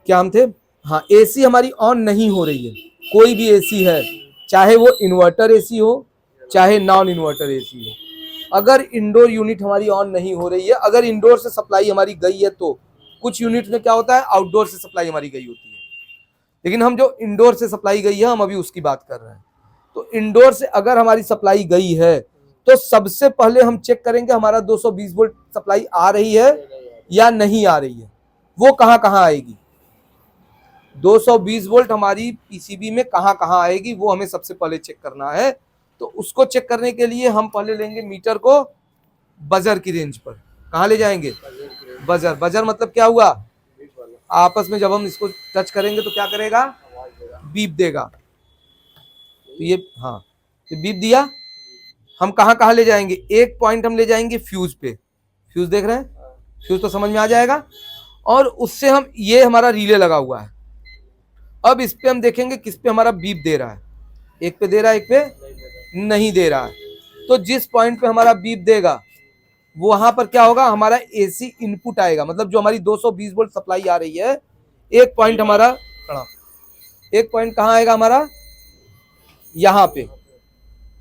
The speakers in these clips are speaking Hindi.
क्या हम थे, हाँ, एसी हमारी ऑन नहीं हो रही है, कोई भी एसी है, चाहे वो इन्वर्टर एसी हो चाहे नॉन इन्वर्टर एसी हो, अगर इंडोर यूनिट हमारी ऑन नहीं हो रही है, अगर इंडोर से सप्लाई हमारी गई है तो कुछ यूनिट में क्या होता है आउटडोर से सप्लाई हमारी गई होती है, लेकिन हम जो इंडोर से सप्लाई गई है हम अभी उसकी बात कर रहे हैं। तो इंडोर से अगर हमारी सप्लाई गई है तो सबसे पहले हम चेक करेंगे हमारा 220 वोल्ट सप्लाई आ रही है या नहीं आ रही है। वो कहां कहां आएगी, 220 वोल्ट हमारी पीसीबी में कहां कहां आएगी वो हमें सबसे पहले चेक करना है। तो उसको चेक करने के लिए हम पहले लेंगे मीटर को बजर की रेंज पर। कहां ले जाएंगे, बजर। बजर मतलब क्या हुआ, आपस में जब हम इसको टच करेंगे तो क्या करेगा, बीप देगा। तो ये, हाँ, तो बीप दिया। हम कहां कहां ले जाएंगे, एक पॉइंट हम ले जाएंगे फ्यूज पे, फ्यूज देख रहे हैं, फ्यूज तो समझ में आ जाएगा। और उससे हम, ये हमारा रिले लगा हुआ है, अब इस पे हम देखेंगे किस पे हमारा बीप दे रहा है, एक पे दे रहा है एक पे नहीं दे रहा है। तो जिस पॉइंट पे हमारा बीप देगा वहां पर क्या होगा, हमारा एसी इनपुट आएगा, मतलब जो हमारी 220 वोल्ट सप्लाई आ रही है, एक पॉइंट हमारा, एक पॉइंट कहां आएगा हमारा, यहां पे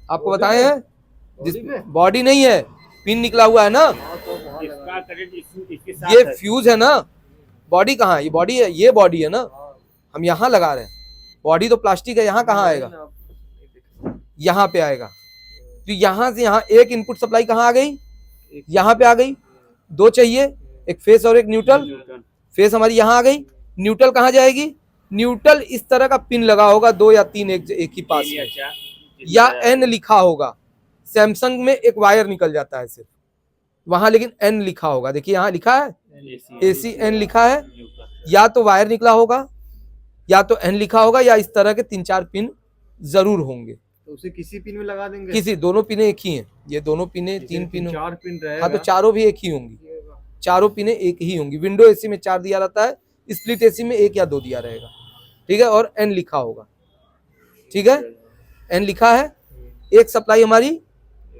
आपको बताए हैं, जिस बॉडी नहीं है, पिन निकला हुआ है ना, ये फ्यूज है ना, बॉडी कहाँ है, ये बॉडी है, ये बॉडी है ना, हम यहाँ लगा रहे हैं, बॉडी तो प्लास्टिक है, यहाँ कहाँ आएगा, यहाँ पे आएगा। तो यहाँ से यहाँ एक इनपुट सप्लाई कहाँ आ गई, यहाँ पे आ गई, दो चाहिए, एक फेस और एक न्यूट्रल। फेस हमारी यहाँ आ गई, न्यूट्रल कहाँ जाएगी, न्यूट्रल इस तरह का पिन लगा होगा, दो या तीन एक ही पास में, या एन लिखा होगा। सैमसंग में एक वायर निकल जाता है सिर्फ वहां, लेकिन एन लिखा होगा, देखिए यहाँ लिखा है एसी एन लिखा है, या तो वायर निकला होगा या तो एन लिखा होगा, या इस तरह के 3-4 पिन जरूर होंगे। तो उसे किसी पिन में लगा देंगे, किसी, दोनों पिने एक ही हैं, ये दोनों पिने 3 पिन, 4 पिन रहेगा, हाँ, तो चारों भी एक ही होंगी, चारों पिने एक ही होंगी। विंडो एसी में 4 दिया रहता है, स्प्लिट एसी में 1 या 2 दिया रहेगा, ठीक है, और एन लिखा होगा, ठीक है, एन लिखा है। एक सप्लाई हमारी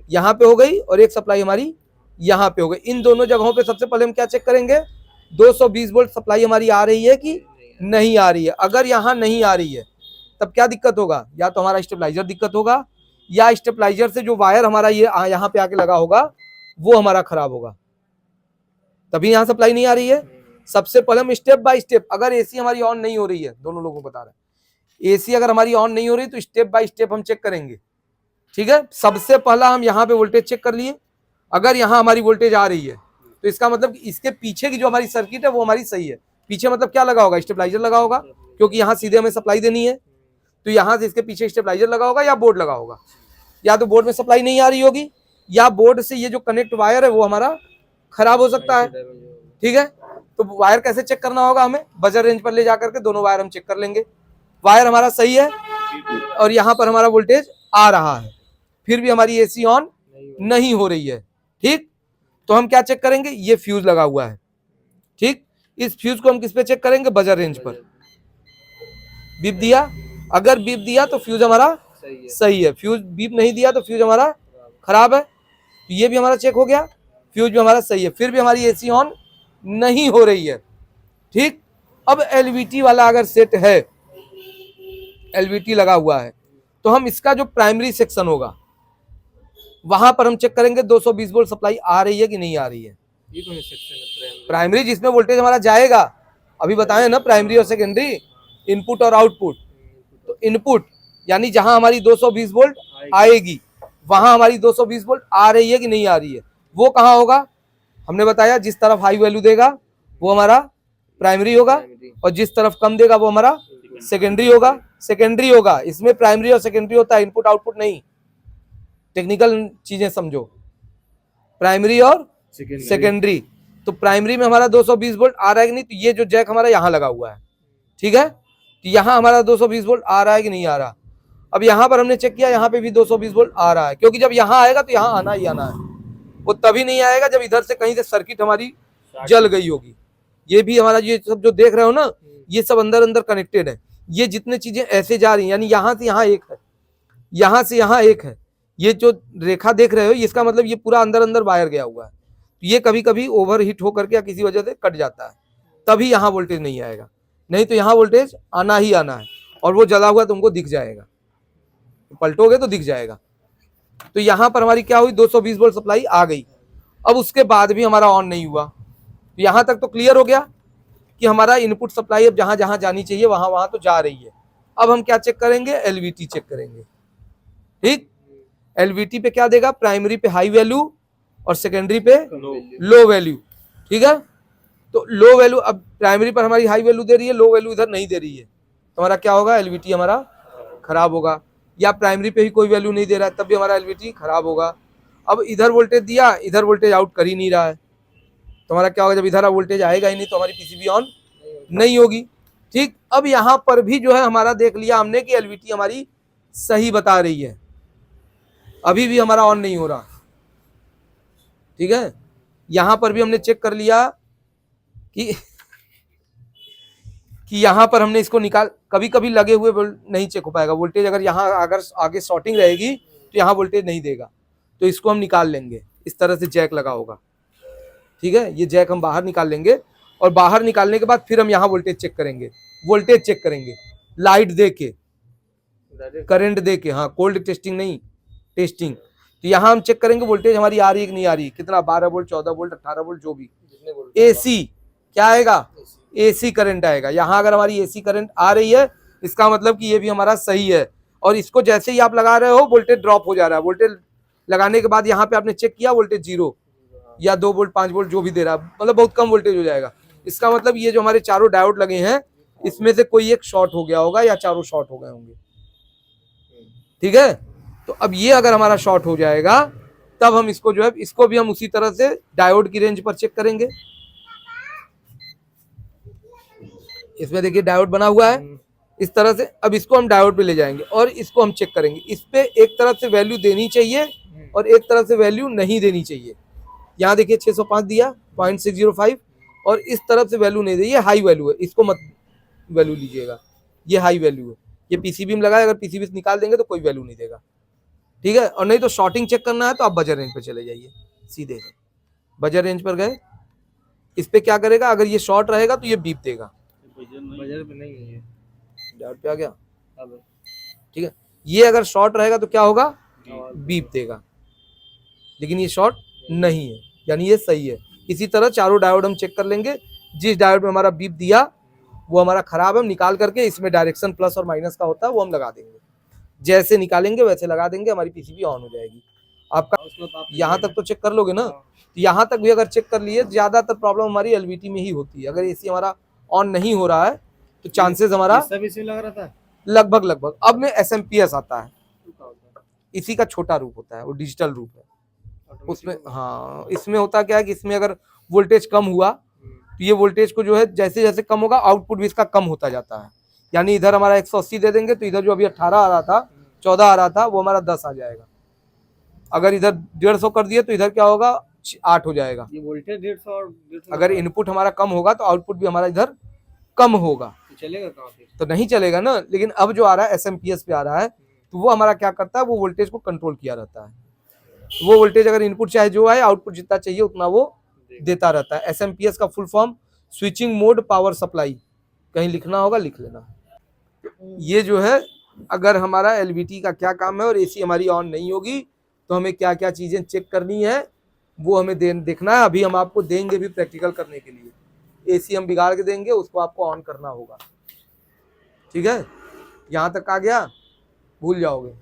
यहाँ पे हो गई और एक सप्लाई हमारी यहाँ पे हो गई। इन दोनों जगहों पे सबसे पहले हम क्या चेक करेंगे, 220 वोल्ट सप्लाई हमारी आ रही है कि नहीं आ रही है। अगर यहाँ नहीं आ रही है तब क्या दिक्कत होगा, या तो हमारा स्टेबलाइजर दिक्कत होगा, या स्टेबलाइजर से जो वायर हमारा ये यहाँ पे आके लगा होगा वो हमारा खराब होगा, तभी यहाँ सप्लाई नहीं आ रही है। सबसे पहले हम स्टेप बाय स्टेप, अगर एसी हमारी ऑन नहीं हो रही है, दोनों लोगों को बता रहे हैं, एसी अगर हमारी ऑन नहीं हो रही तो स्टेप बाय स्टेप हम चेक करेंगे, ठीक है। सबसे पहला हम यहाँ पे वोल्टेज चेक कर लिए, अगर यहाँ हमारी वोल्टेज आ रही है तो इसका मतलब इसके पीछे की जो हमारी सर्किट है वो हमारी सही है। पीछे मतलब क्या लगा होगा, स्टेबलाइजर लगा होगा, क्योंकि यहाँ सीधे हमें सप्लाई देनी है, तो यहाँ से इसके पीछे स्टेबलाइजर लगा होगा या बोर्ड लगा होगा, या तो बोर्ड में सप्लाई नहीं आ रही होगी, या बोर्ड से ये जो कनेक्ट वायर है वो हमारा खराब हो सकता है, ठीक है। तो वायर कैसे चेक करना होगा, हमें बजर रेंज पर ले जाकर के दोनों वायर हम चेक कर लेंगे, वायर हमारा सही है और यहाँ पर हमारा वोल्टेज आ रहा है, फिर भी हमारी एसी ऑन नहीं हो रही है, ठीक। तो हम क्या चेक करेंगे, ये फ्यूज लगा हुआ है, ठीक, इस फ्यूज को हम किस पे चेक करेंगे, बजर रेंज पर। बीप दिया, अगर बीप दिया तो फ्यूज हमारा सही है, फ्यूज बीप नहीं दिया तो फ्यूज हमारा खराब है। तो ये भी हमारा चेक हो गया, फ्यूज भी हमारा सही है, फिर भी हमारी एसी ऑन नहीं हो रही है, ठीक। अब एलवीटी वाला अगर सेट है, एलवीटी लगा हुआ है, तो हम इसका जो प्राइमरी सेक्शन होगा वहां पर हम चेक करेंगे 220 वोल्ट सप्लाई आ रही है कि नहीं आ रही है। ये कौन सा सेक्शन है, प्राइमरी जिसमें वोल्टेज हमारा जाएगा, अभी बताए ना, प्राइमरी और सेकेंडरी, इनपुट और आउटपुट। तो इनपुट यानी जहां हमारी 220 वोल्ट आएगी वहां हमारी 220 वोल्ट आ रही है कि नहीं आ रही है, वो कहां होगा, हमने बताया जिस तरफ हाई वैल्यू देगा वो हमारा प्राइमरी होगा, और जिस तरफ कम देगा वो हमारा सेकेंडरी होगा। सेकेंडरी होगा, इसमें प्राइमरी और सेकेंडरी होता है, इनपुट आउटपुट नहीं, टेक्निकल चीजें समझो, प्राइमरी और सेकेंडरी। तो प्राइमरी में हमारा 220 वोल्ट आ रहा है कि नहीं, तो ये जो जैक हमारा यहाँ लगा हुआ है, ठीक है, तो यहाँ हमारा 220 वोल्ट आ रहा है कि नहीं आ रहा। अब यहाँ पर हमने चेक किया, यहाँ पे भी 220 वोल्ट आ रहा है, क्योंकि जब यहाँ आएगा तो यहाँ आना ही आना है, वो तभी नहीं आएगा जब इधर से कहीं से सर्किट हमारी जल गई होगी। ये भी हमारा, ये सब जो देख रहे हो ना, ये सब अंदर अंदर कनेक्टेड है, ये जितने चीजें ऐसे जा रही हैं, यानी यहाँ से यहाँ एक है, यहाँ से यहाँ एक है, ये जो रेखा देख रहे हो इसका मतलब ये पूरा अंदर अंदर वायर गया हुआ है। ये कभी कभी ओवर हीट होकर के या किसी वजह से कट जाता है, तभी यहाँ वोल्टेज नहीं आएगा। नहीं तो यहाँ वोल्टेज आना ही आना है, और वो जला हुआ तुमको दिख जाएगा, पलटोगे तो दिख जाएगा। तो यहाँ पर हमारी क्या हुई, 220 वोल्ट सप्लाई आ गई। अब उसके बाद भी हमारा ऑन नहीं हुआ। तो यहाँ तक तो क्लियर हो गया कि हमारा इनपुट सप्लाई अब जहां जहां जानी चाहिए वहां वहां तो जा रही है। अब हम क्या चेक करेंगे, एलवीटी चेक करेंगे। ठीक, एलवीटी पे क्या देगा, प्राइमरी पे हाई वैल्यू और सेकेंडरी पे लो वैल्यू। ठीक है, तो लो वैल्यू, अब प्राइमरी पर हमारी हाई वैल्यू दे रही है, लो वैल्यू इधर नहीं दे रही है, तो हमारा क्या होगा, एलवीटी हमारा खराब होगा। या प्राइमरी पे ही कोई वैल्यू नहीं दे रहा है तब भी हमारा एलवीटी खराब होगा। अब इधर वोल्टेज दिया, इधर वोल्टेज आउट कर ही नहीं रहा है, तो हमारा क्या होगा, जब इधर वोल्टेज आएगा ही नहीं तो हमारी पीसीबी ऑन नहीं होगी। ठीक, अब यहां पर भी जो है हमारा देख लिया हमने कि एलवीटी हमारी सही बता रही है, अभी भी हमारा ऑन नहीं हो रहा। ठीक है, यहां पर भी हमने चेक कर लिया कि यहां पर हमने इसको निकाल, कभी कभी लगे हुए नहीं चेक हो पाएगा वोल्टेज, अगर यहां अगर आगे शॉर्टिंग रहेगी तो यहां वोल्टेज नहीं देगा, तो इसको हम निकाल लेंगे। इस तरह से जैक लगा होगा। ठीक है, ये जैक हम बाहर निकाल लेंगे, और बाहर निकालने के बाद फिर हम यहाँ वोल्टेज चेक करेंगे, वोल्टेज चेक करेंगे लाइट दे के, करंट दे के, हाँ कोल्ड टेस्टिंग नहीं, टेस्टिंग। तो यहाँ हम चेक करेंगे वोल्टेज हमारी आ रही है कि नहीं आ रही, कितना, 12 वोल्ट, 14 वोल्ट, 18 वोल्ट, जो भी। एसी क्या आएगा, एसी करंट आएगा। यहाँ अगर हमारी एसी करंट आ रही है इसका मतलब कि ये भी हमारा सही है, और इसको जैसे ही आप लगा रहे हो वोल्टेज ड्रॉप हो जा रहा है। वोल्टेज लगाने के बाद यहाँ पे आपने चेक किया वोल्टेज 0 या 2 वोल्ट, 5 वोल्ट, जो भी दे रहा है, मतलब बहुत कम वोल्टेज हो जाएगा। इसका मतलब ये जो हमारे चारों डायोड लगे हैं इसमें से कोई एक शॉर्ट हो गया होगा या चारों शॉर्ट हो गए होंगे। ठीक है, तो अब ये अगर हमारा शॉर्ट हो जाएगा तब हम इसको जो है, इसको भी हम उसी तरह से डायोड की रेंज पर चेक करेंगे। इसमें देखिए डायोड बना हुआ है इस तरह से। अब इसको हम डायोड पे ले जाएंगे और इसको हम चेक करेंगे। इस पे एक तरफ से वैल्यू देनी चाहिए और एक तरफ से वैल्यू नहीं देनी चाहिए। यहाँ देखिए 605 दिया 0.605, और इस तरफ से वैल्यू नहीं दी, ये हाई वैल्यू है, इसको मत वैल्यू लीजिएगा, ये हाई वैल्यू है। ये पीसीबी में लगाए, अगर पीसीबी से निकाल देंगे तो कोई वैल्यू नहीं देगा। ठीक है, और नहीं तो शॉर्टिंग चेक करना है तो आप बजर रेंज पे चले जाइए, सीधे बजर रेंज पर गए, इस पे क्या करेगा, अगर ये शॉर्ट रहेगा तो ये बीप देगा। बजर पे नहीं है, डायोड पे आ गया। ठीक है, ये अगर शॉर्ट रहेगा तो क्या होगा, बीप देगा, लेकिन ये शॉर्ट नहीं है, यानी ये सही है। इसी तरह चारों डायोड हम चेक कर लेंगे, जिस डायोड में हमारा बीप दिया वो हमारा खराब है, हम निकाल करके इसमें डायरेक्शन प्लस और माइनस का होता है वो हम लगा देंगे, जैसे निकालेंगे वैसे लगा देंगे, हमारी पीसीबी ऑन हो जाएगी। आपका यहाँ तक तो चेक कर लोगे ना, तो यहाँ तक भी अगर चेक कर लिए, ज्यादातर प्रॉब्लम हमारी एलवीटी में ही होती है। अगर एसी हमारा ऑन नहीं हो रहा है तो चांसेस हमारा सब इसी लग रहा था लगभग अब में एसएमपीएस आता है, इसी का छोटा रूप होता है, वो डिजिटल रूप है उसमें। हाँ, इसमें होता क्या है कि इसमें अगर वोल्टेज कम हुआ तो ये वोल्टेज को जो है जैसे जैसे कम होगा आउटपुट भी इसका कम होता जाता है। यानी इधर हमारा 180 दे देंगे तो इधर जो अभी 18 आ रहा था, 14 आ रहा था, वो हमारा 10 आ जाएगा। अगर इधर 150 कर दिए तो इधर क्या होगा, 8 हो जाएगा। ये वोल्टेज 150 और 150 अगर इनपुट हमारा कम होगा तो आउटपुट भी हमारा इधर कम होगा, तो चलेगा कहाँ फिर, तो नहीं चलेगा ना। लेकिन अब जो आ रहा है एसएमपीएस पे आ रहा है, तो वो हमारा क्या करता है, वो वोल्टेज को कंट्रोल किया रहता है। वो वोल्टेज अगर इनपुट चाहे जो आए, आउटपुट जितना चाहिए उतना वो देता रहता है। एसएमपीएस का full form switching mode power supply, कहीं लिखना होगा लिख लेना। ये जो है अगर हमारा एलवीटी का क्या काम है और एसी हमारी ऑन नहीं होगी तो हमें क्या क्या चीजें चेक करनी है वो हमें देखना है। अभी हम आपको देंगे भी प्रैक्टिकल करने के लिए, एसी हम बिगाड़ के देंगे, उसको आपको ऑन करना होगा। ठीक है, यहाँ तक आ गया, भूल जाओगे।